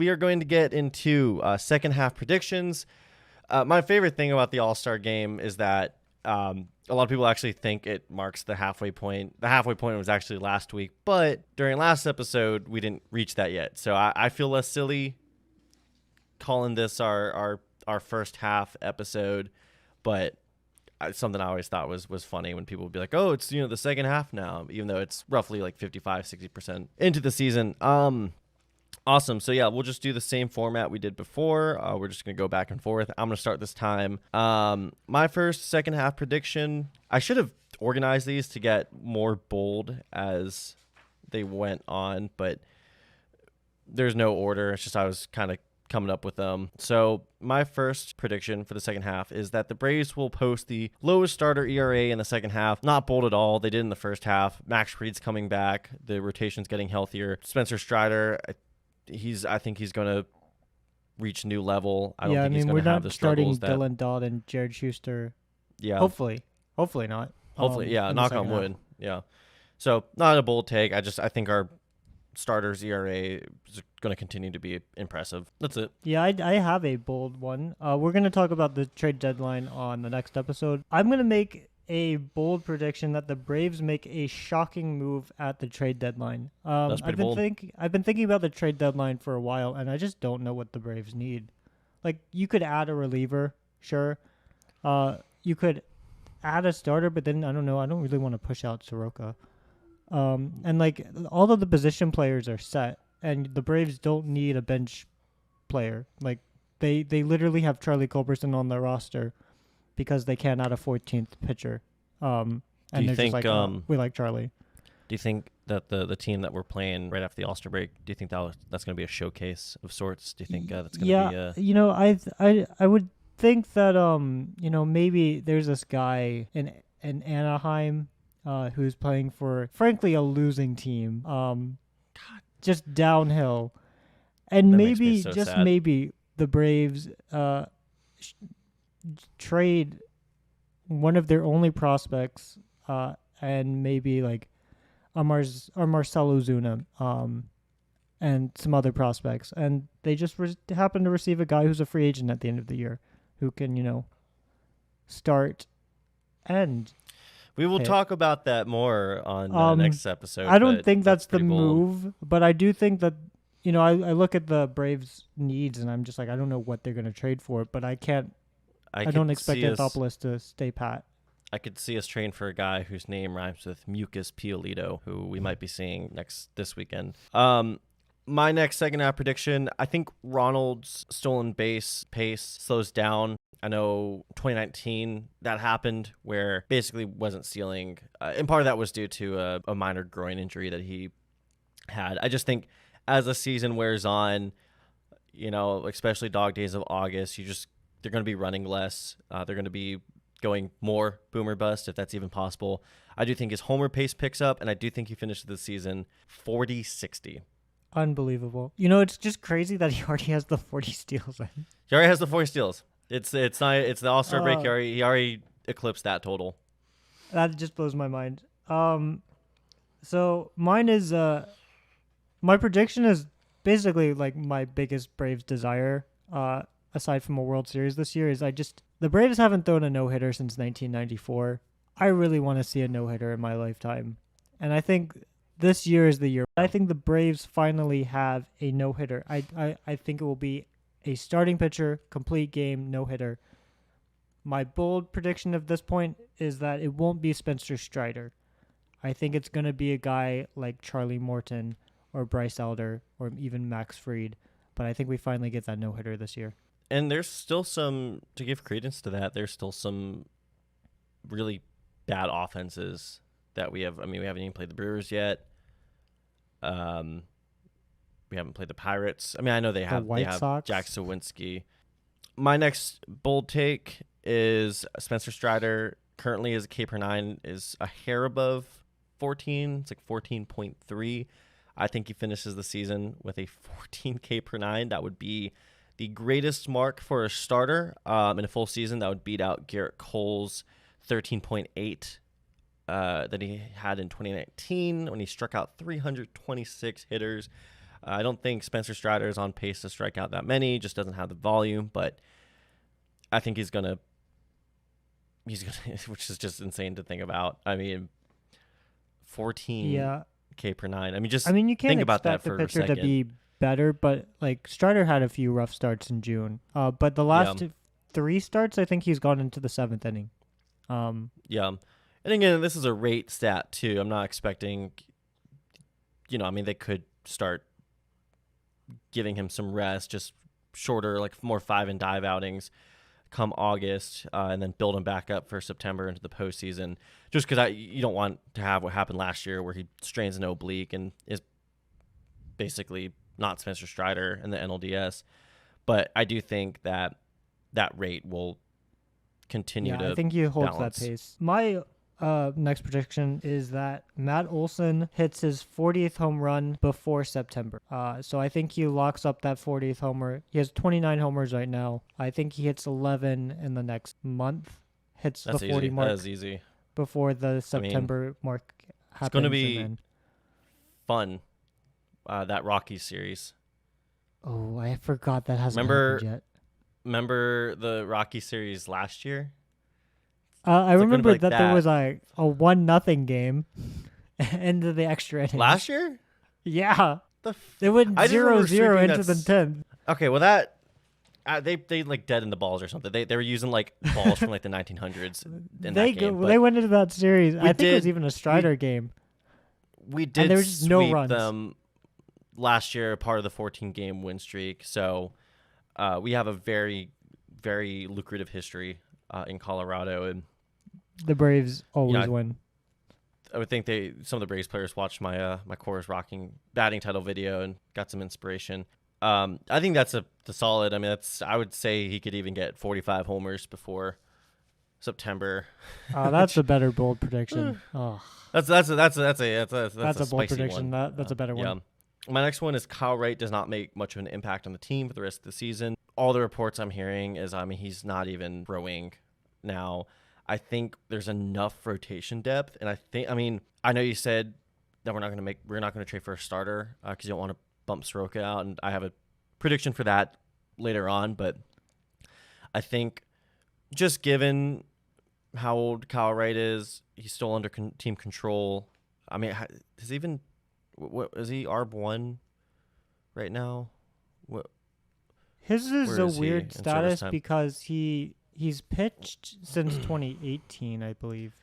We are going to get into second half predictions. My favorite thing about the All-Star game is that a lot of people actually think it marks the halfway point. The halfway point was actually last week, but during last episode, we didn't reach that yet. So I feel less silly calling this our first half episode, but something I always thought was funny when people would be like, oh, it's the second half now, even though it's roughly like 55-60% into the season. Awesome. So yeah, we'll just do the same format we did before. We're just gonna go back and forth. I'm gonna start this time. My first second half prediction, I should have organized these to get more bold as they went on, but there's no order. It's just I was kind of coming up with them. So my first prediction for the second half is that the Braves will post the lowest starter ERA in the second half. Not bold at all. They did in the first half. Max Fried's coming back. The rotation's getting healthier. Spencer Strider, I think he's going to reach new level. I don't think he's going to have the struggles that... Dylan Dodd and Jared Schuster. Yeah. Hopefully not. Hopefully, yeah. Knock on wood. Yeah. So not a bold take. I think our starters ERA is going to continue to be impressive. That's it. Yeah, I have a bold one. We're going to talk about the trade deadline on the next episode. I'm going to make a bold prediction that the Braves make a shocking move at the trade deadline. That's pretty bold. I've been thinking about the trade deadline for a while, and I just don't know what the Braves need. Like, you could add a reliever, sure. You could add a starter, but then I don't know. I don't really want to push out Soroka. And like all of the position players are set, and the Braves don't need a bench player. Like they literally have Charlie Culberson on their roster because they can't add a 14th pitcher. And they're just like, we like Charlie. Do you think that the team that we're playing right after the All-Star break, do you think that's going to be a showcase of sorts? Do you think that's going to be? Yeah, I would think that maybe there's this guy in Anaheim who's playing for, frankly, a losing team. Just downhill. And maybe, just sad. Maybe, the Braves trade one of their only prospects and maybe like a Marcelo Zuna and some other prospects. And they just happen to receive a guy who's a free agent at the end of the year who can, start and... We will talk about that more on the next episode. I don't think that's the move, but I do think that, I look at the Braves' needs and I'm just like, I don't know what they're going to trade for, but I don't expect Anthopoulos to stay pat. I could see us train for a guy whose name rhymes with Mucus Piolito, who we might be seeing this weekend. My next second half prediction, I think Ronald's stolen base pace slows down. I know 2019 that happened where basically wasn't stealing, and part of that was due to a minor groin injury that he had. I just think as the season wears on, especially dog days of August, they're going to be running less. They're going to be going more boomer bust, if that's even possible. I do think his homer pace picks up, and I do think he finishes the season 40-60. Unbelievable. It's just crazy that he already has the 40 steals in. He already has the 40 steals. It's the All-Star break. He already eclipsed that total. That just blows my mind. So mine is my prediction is basically like my biggest Braves desire. Aside from a World Series this year, is the Braves haven't thrown a no-hitter since 1994. I really want to see a no-hitter in my lifetime, and I think this year is the year. I think the Braves finally have a no-hitter. I think it will be a starting pitcher, complete game, no-hitter. My bold prediction at this point is that it won't be Spencer Strider. I think it's going to be a guy like Charlie Morton or Bryce Elder or even Max Fried. But I think we finally get that no-hitter this year. And there's still some, to give credence to that, there's still some really bad offenses that we have. I mean, we haven't even played the Brewers yet. We haven't played the Pirates. I mean, I know they have Sox. Jack Sawinski. My next bold take is Spencer Strider currently as a K per 9 is a hair above 14. It's like 14.3. I think he finishes the season with a 14 K per 9. That would be the greatest mark for a starter in a full season. That would beat out Garrett Cole's 13.8 that he had in 2019 when he struck out 326 hitters. I don't think Spencer Strider is on pace to strike out that many. Just doesn't have the volume, but I think he's gonna, which is just insane to think about. I mean, 14 K per nine. I mean, just you can't think about that expect the for a pitcher second. to be better, but like Strider had a few rough starts in June. But the last 3 starts, I think he's gone into the 7th inning. Yeah. And again, this is a rate stat too. I'm not expecting, they could start giving him some rest, just shorter, like more 5 and dive outings come August, and then build him back up for September into the postseason. Just because you don't want to have what happened last year where he strains an oblique and is basically not Spencer Strider in the NLDS. But I do think that rate will continue to I think he holds balance. that pace. My next prediction is that Matt Olson hits his 40th home run before September. So I think he locks up that 40th homer. He has 29 homers right now. I think he hits 11 in the next month. Hits That's the 40 easy. mark That is easy. before the September mark happens. It's going to be fun, that Rockies series. Oh, I forgot that hasn't happened yet. Remember the Rocky series last year? I remember that there was a 1-0 game into the extra innings. Last year? Yeah. It went 0-0 into the 10th. Okay, well that they like dead in the balls or something. They were using like balls from like the 1900s in that game. They went into that series. I think it was even a Strider game. We did and there was just sweep no runs. them last year, part of the 14-game win streak. So we have a very, very lucrative history in Colorado, and the Braves always win. I would think some of the Braves players watched my my Coors Rocking batting title video and got some inspiration. I think that's the solid. I mean, I would say he could even get 45 homers before September. That's a better bold prediction. That's a bold prediction. One. That's a better one. Yeah. My next one is Kyle Wright does not make much of an impact on the team for the rest of the season. All the reports I'm hearing is, he's not even throwing now. I think there's enough rotation depth, and I know you said that we're not going to trade for a starter because you don't want to bump Soroka out, and I have a prediction for that later on. But I think just given how old Kyle Wright is, he's still under team control. I mean, what is he ARB1 right now? His is a weird status because he's pitched since 2018, I believe.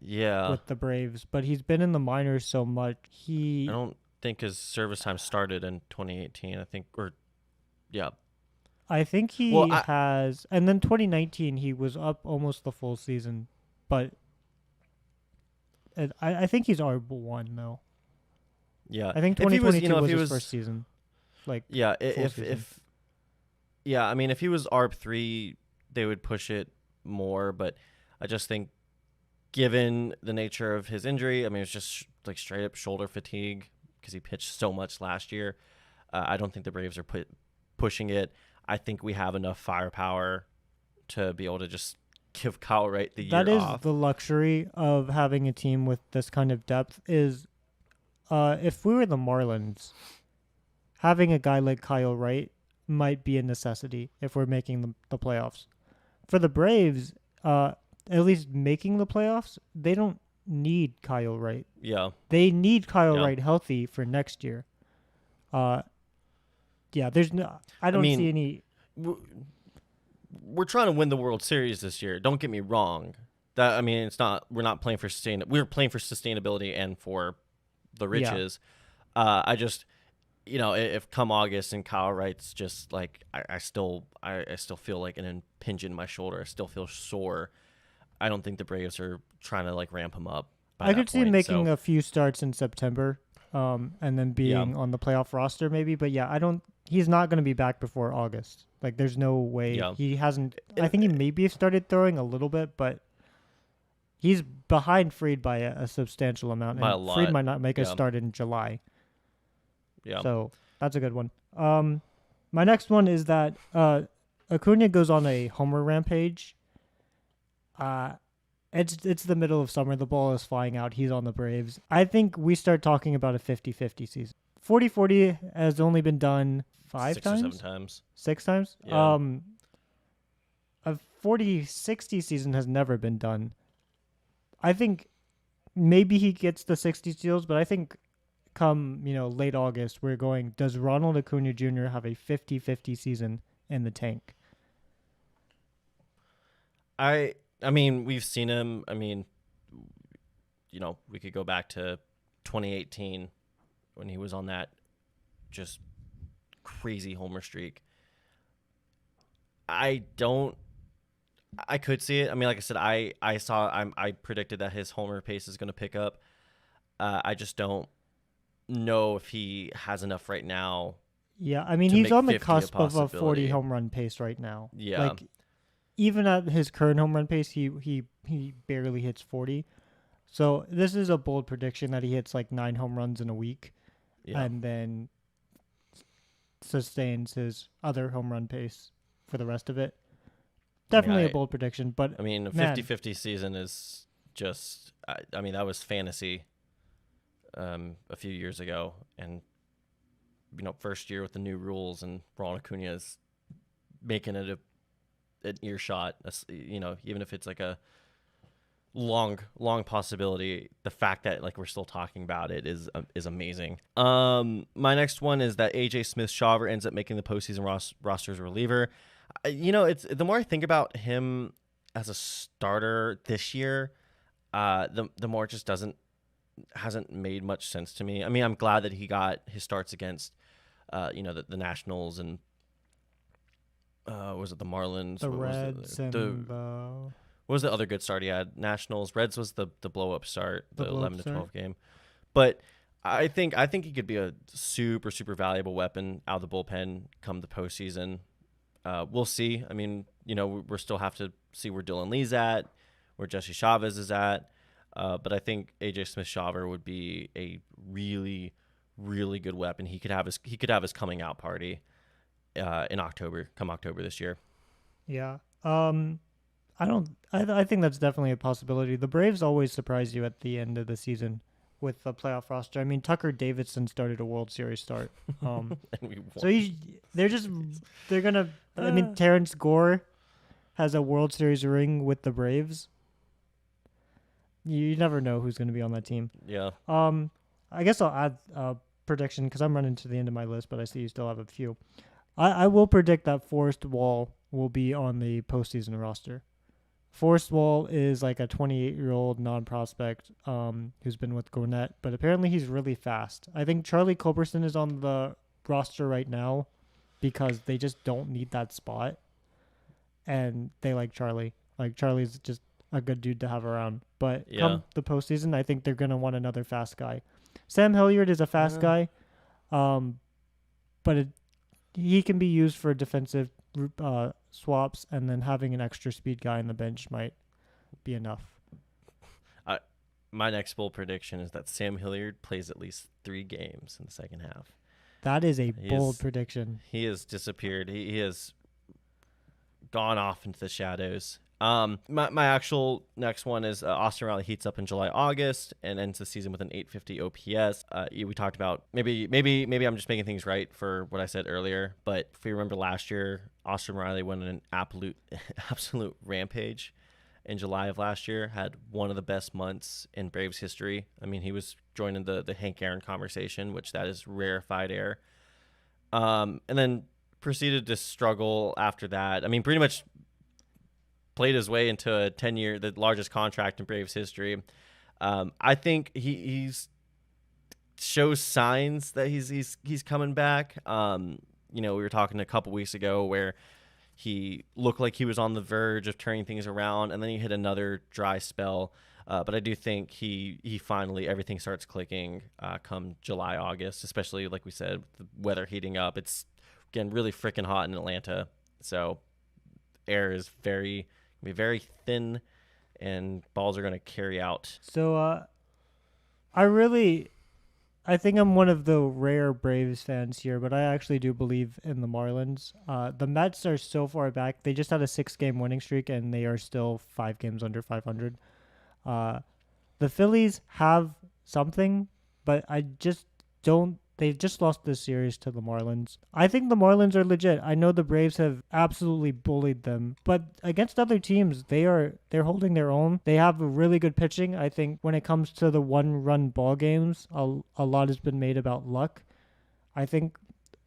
Yeah. With the Braves, but he's been in the minors so much. I don't think his service time started in 2018. I think he has, and then 2019 he was up almost the full season, but I think he's ARB1 though. Yeah, I think 2022 was his first season. If he was ARB3, they would push it more. But I just think, given the nature of his injury, it's just like straight up shoulder fatigue because he pitched so much last year. I don't think the Braves are pushing it. I think we have enough firepower to be able to just give Kyle Wright the year off. That is the luxury of having a team with this kind of depth is. If we were the Marlins, having a guy like Kyle Wright might be a necessity if we're making the playoffs. For the Braves, at least making the playoffs, they don't need Kyle Wright. Yeah. They need Kyle Wright healthy for next year. There's no. I don't see any. We're trying to win the World Series this year. Don't get me wrong. It's not. We're not playing for We're playing for sustainability and for the riches. I just, if come August and Kyle Wright's just like, I still feel like an impinge in my shoulder. I still feel sore. I don't think the Braves are trying to like ramp him up. I could see him making a few starts in September, and then being on the playoff roster maybe. But he's not going to be back before August. Like there's no way he hasn't. I think he maybe started throwing a little bit, but he's behind Fried by a substantial amount. By and a lot. Fried might not make a start in July. Yeah. So that's a good one. My next one is that Acuña goes on a homer rampage. It's the middle of summer. The ball is flying out. He's on the Braves. I think we start talking about a 50-50 season. 40-40 has only been done 6 or 7 times. 6 times. Yeah. A 40-60 season has never been done. I think maybe he gets the 60 steals, but I think come, late August, we're going, does Ronald Acuña Jr. have a 50-50 season in the tank? I mean, we've seen him. I mean, we could go back to 2018 when he was on that just crazy homer streak. I could see it. I mean, like I said, I predicted that his homer pace is going to pick up. I just don't know if he has enough right now. Yeah, I mean, he's on the cusp of a 40 home run pace right now. Yeah. Like, even at his current home run pace, he barely hits 40. So this is a bold prediction that he hits like 9 home runs in a week, and then sustains his other home run pace for the rest of it. Definitely a bold prediction, but I mean, a 50-50 season is just. I mean, that was fantasy. A few years ago, and first year with the new rules, and Ronald Acuña is making it an earshot. Even if it's like a long possibility, the fact that like we're still talking about it is amazing. My next one is that AJ Smith-Shawver ends up making the postseason roster as a reliever. It's the more I think about him as a starter this year, the more it just hasn't made much sense to me. I mean, I'm glad that he got his starts against, the Nationals and was it the Marlins? The Reds what was the other good start he had? Nationals, Reds was the blow up start, the 11-12 game. But I think he could be a super valuable weapon out of the bullpen come the postseason. We'll see. I mean, we're still have to see where Dylan Lee's at, where Jesse Chavez is at. But I think AJ Smith-Shawver would be a really, really good weapon. He could have his coming out party in October this year. Yeah. I think that's definitely a possibility. The Braves always surprise you at the end of the season with the playoff roster. I mean, Tucker Davidson started a World Series start. They're gonna. I mean, Terrence Gore has a World Series ring with the Braves. You never know who's going to be on that team. Yeah. I guess I'll add a prediction because I'm running to the end of my list, but I see you still have a few. I will predict that Forrest Wall will be on the postseason roster. Forrest Wall is like a 28-year-old non-prospect who's been with Gwinnett, but apparently he's really fast. I think Charlie Culberson is on the roster right now because they just don't need that spot, and they like Charlie. Like, Charlie's just a good dude to have around. But come the postseason, I think they're going to want another fast guy. Sam Hilliard is a fast guy, but he can be used for defensive swaps, and then having an extra speed guy on the bench might be enough. My next bold prediction is that Sam Hilliard plays at least 3 games in the second half. That is a bold prediction. He has disappeared. He has gone off into the shadows. My actual next one is Austin Riley heats up in July, August, and ends the season with an 850 OPS. We talked about maybe I'm just making things right for what I said earlier, but if you remember last year, Austin Riley went on an absolute rampage in July of last year. Had one of the best months in Braves history. I mean, he was joining the Hank Aaron conversation, which that is rarefied air. And then proceeded to struggle after that. I mean, pretty much played his way into a 10-year, the largest contract in Braves history. I think he's shows signs that he's coming back. We were talking a couple weeks ago where he looked like he was on the verge of turning things around, and then he hit another dry spell. But I do think he finally, everything starts clicking come July, August, especially like we said, the weather heating up. It's again really freaking hot in Atlanta, so air is very thin, and balls are going to carry out. So I think I'm one of the rare Braves fans here, but I actually do believe in the Marlins. The Mets are so far back. They just had a 6-game winning streak, and they are still 5 games under 500. The Phillies have something, but I just don't They just lost this series to the Marlins. I think the Marlins are legit. I know the Braves have absolutely bullied them, but against other teams, they're holding their own. They have a really good pitching. I think when it comes to the one-run ball games, a lot has been made about luck. I think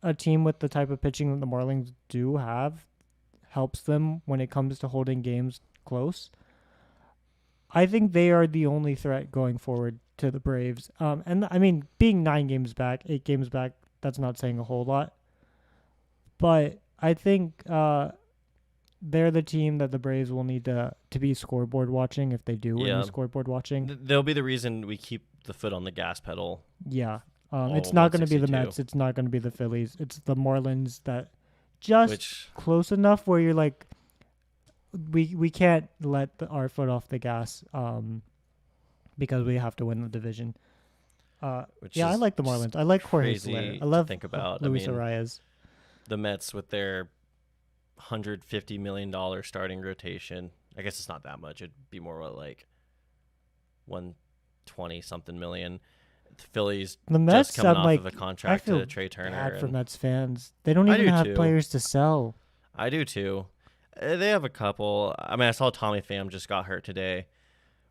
a team with the type of pitching that the Marlins do have helps them when it comes to holding games close. I think they are the only threat going forward to the Braves. And I mean, being 8 games back, that's not saying a whole lot. But I think they're the team that the Braves will need to be scoreboard watching if they do win the scoreboard watching. They'll be the reason we keep the foot on the gas pedal. Yeah. It's not going to be the Mets. It's not going to be the Phillies. It's the Marlins that close enough where you're like, we can't let our foot off the gas because we have to win the division. I like the Marlins. I like Jorge Soler. I love think about. Luis Arias. The Mets with their $150 million starting rotation. I guess it's not that much. It'd be more like 120 something million. The Phillies just coming off of a contract to Trey Turner. I feel bad for Mets fans. They don't even have players to sell. I do too. They have a couple. I mean, I saw Tommy Pham just got hurt today,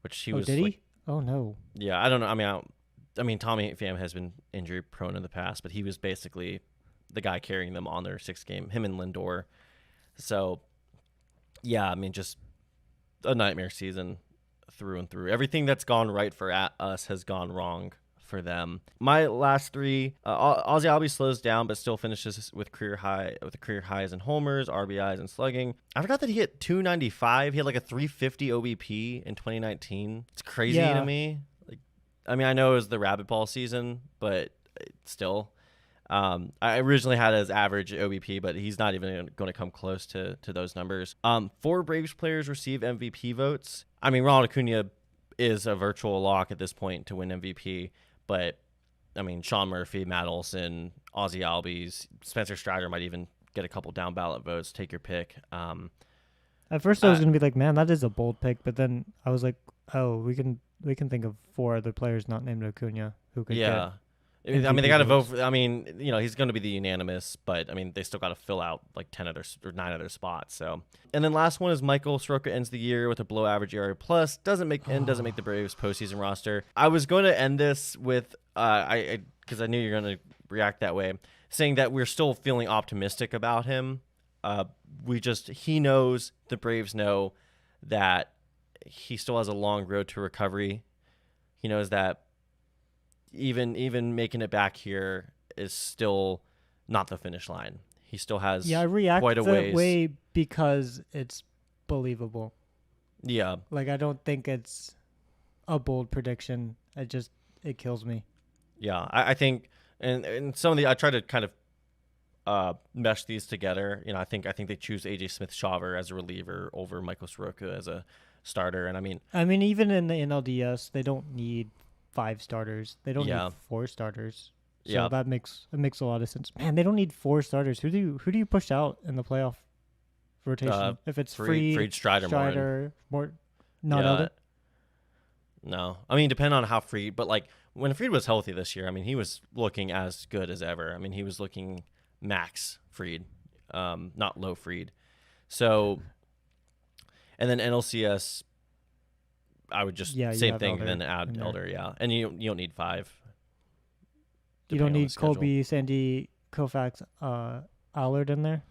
which he was. Did he? Oh no. Yeah, I don't know. I mean, Tommy Pham has been injury prone in the past, but he was basically the guy carrying them on their 6th game. Him and Lindor. So, yeah, I mean, just a nightmare season through and through. Everything that's gone right for us has gone wrong for them. My last 3, Ozzie Albies slows down but still finishes with career highs in homers, RBIs, and slugging. I forgot that he hit 295. He had like a 350 OBP in 2019. It's crazy to me. Like, I mean, I know it was the rabbit ball season, but still. I originally had his average OBP, but he's not even going to come close to those numbers. 4 Braves players receive MVP votes. I mean, Ronald Acuña is a virtual lock at this point to win MVP. But, I mean, Sean Murphy, Matt Olson, Ozzie Albies, Spencer Strider might even get a couple down ballot votes. Take your pick. At first, I was going to be like, man, that is a bold pick. But then I was like, oh, we can think of 4 other players not named Acuña who could get MVP I mean, they got to vote votes. for. I mean, he's going to be the unanimous, but I mean, they still got to fill out like 9 other spots. So, and then last one is Michael Soroka ends the year with a below average ERA plus. Doesn't make the Braves postseason roster. I was going to end this with because I knew you're going to react that way, saying that we're still feeling optimistic about him. He knows, the Braves know that he still has a long road to recovery. He knows that even making it back here is still not the finish line. He still has I react quite a that ways. way because it's believable. Yeah. Like, I don't think it's a bold prediction. It kills me. Yeah, I think, and some of the I try to kind of mesh these together. I think they choose AJ Smith-Shawver as a reliever over Michael Soroka as a starter, and I mean even in the NLDS, they don't need 5 starters. They don't need 4 starters. So that makes a lot of sense. Man, they don't need 4 starters. Who do you push out in the playoff rotation? If it's Fried, Strider, more not Eldon? No, I mean, depending on how Fried, but like when Fried was healthy this year, I mean, he was looking as good as ever. I mean, he was looking max Fried, not low Fried. So, and then NLCS, I would just same thing, Elder then add Elder, and you don't need 5. You don't need Colby, Sandy, Koufax, Allard in there.